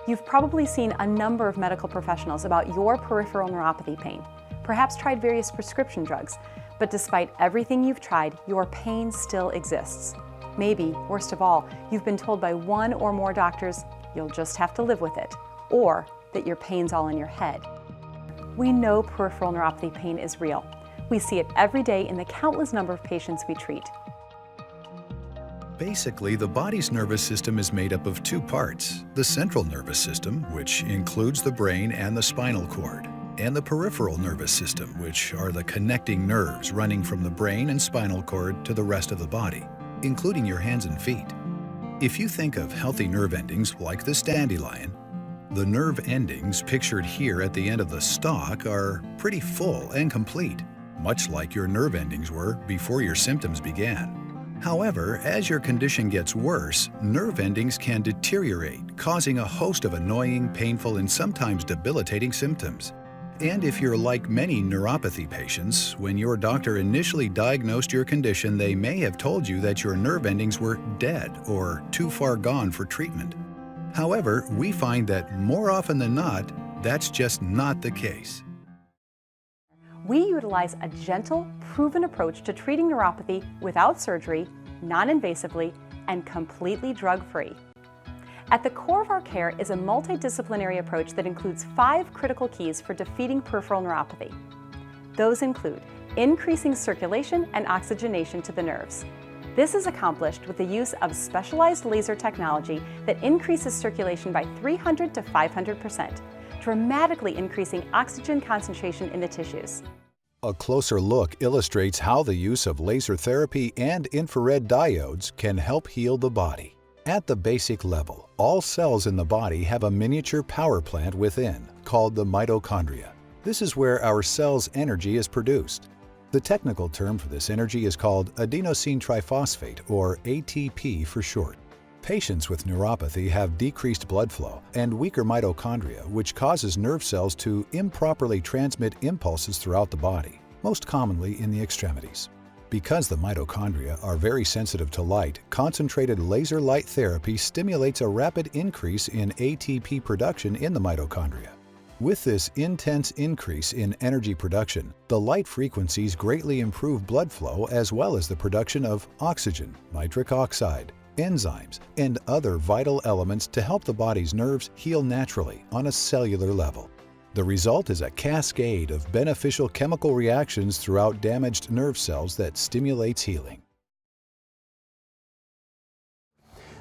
You've probably seen a number of medical professionals about your peripheral neuropathy pain, perhaps tried various prescription drugs, but despite everything you've tried, your pain still exists. Maybe, worst of all, you've been told by one or more doctors you'll just have to live with it, or that your pain's all in your head. We know peripheral neuropathy pain is real. We see it every day in the countless number of patients we treat. Basically, the body's nervous system is made up of two parts: the central nervous system, which includes the brain and the spinal cord, and the peripheral nervous system, which are the connecting nerves running from the brain and spinal cord to the rest of the body, including your hands and feet. If you think of healthy nerve endings like this dandelion, the nerve endings pictured here at the end of the stalk are pretty full and complete, much like your nerve endings were before your symptoms began. However, as your condition gets worse, nerve endings can deteriorate, causing a host of annoying, painful, and sometimes debilitating symptoms. And if you're like many neuropathy patients, when your doctor initially diagnosed your condition, they may have told you that your nerve endings were dead or too far gone for treatment. However, we find that more often than not, that's just not the case. We utilize a gentle, proven approach to treating neuropathy without surgery, non-invasively, and completely drug-free. At the core of our care is a multidisciplinary approach that includes 5 critical keys for defeating peripheral neuropathy. Those include increasing circulation and oxygenation to the nerves. This is accomplished with the use of specialized laser technology that increases circulation by 300 to 500%, dramatically increasing oxygen concentration in the tissues. A closer look illustrates how the use of laser therapy and infrared diodes can help heal the body. At the basic level, all cells in the body have a miniature power plant within, called the mitochondria. This is where our cell's energy is produced. The technical term for this energy is called adenosine triphosphate, or ATP for short. Patients with neuropathy have decreased blood flow and weaker mitochondria, which causes nerve cells to improperly transmit impulses throughout the body, most commonly in the extremities. Because the mitochondria are very sensitive to light, concentrated laser light therapy stimulates a rapid increase in ATP production in the mitochondria. With this intense increase in energy production, the light frequencies greatly improve blood flow as well as the production of oxygen, nitric oxide, enzymes, and other vital elements to help the body's nerves heal naturally on a cellular level. The result is a cascade of beneficial chemical reactions throughout damaged nerve cells that stimulates healing.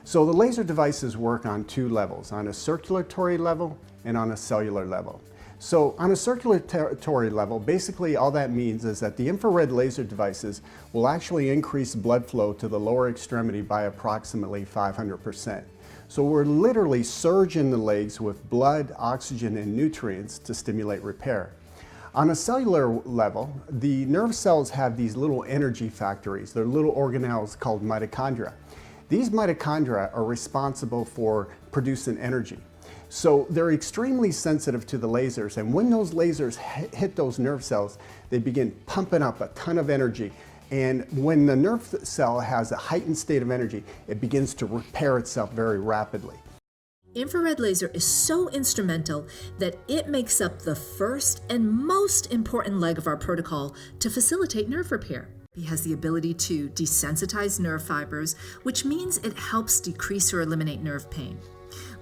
So the laser devices work on 2 levels, on a circulatory level and on a cellular level. So on a circulatory level, basically all that means is that the infrared laser devices will actually increase blood flow to the lower extremity by approximately 500%. So we're literally surging the legs with blood, oxygen, and nutrients to stimulate repair. On a cellular level, the nerve cells have these little energy factories. They're little organelles called mitochondria. These mitochondria are responsible for producing energy. So they're extremely sensitive to the lasers, and when those lasers hit those nerve cells, they begin pumping up a ton of energy. And when the nerve cell has a heightened state of energy, it begins to repair itself very rapidly. Infrared laser is so instrumental that it makes up the first and most important leg of our protocol to facilitate nerve repair. It has the ability to desensitize nerve fibers, which means it helps decrease or eliminate nerve pain.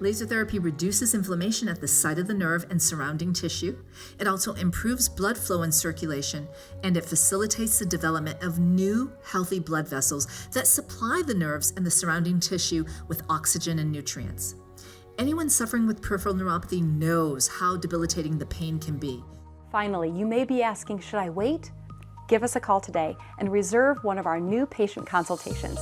Laser therapy reduces inflammation at the site of the nerve and surrounding tissue. It also improves blood flow and circulation, and it facilitates the development of new, healthy blood vessels that supply the nerves and the surrounding tissue with oxygen and nutrients. Anyone suffering with peripheral neuropathy knows how debilitating the pain can be. Finally, you may be asking, should I wait? Give us a call today and reserve one of our new patient consultations.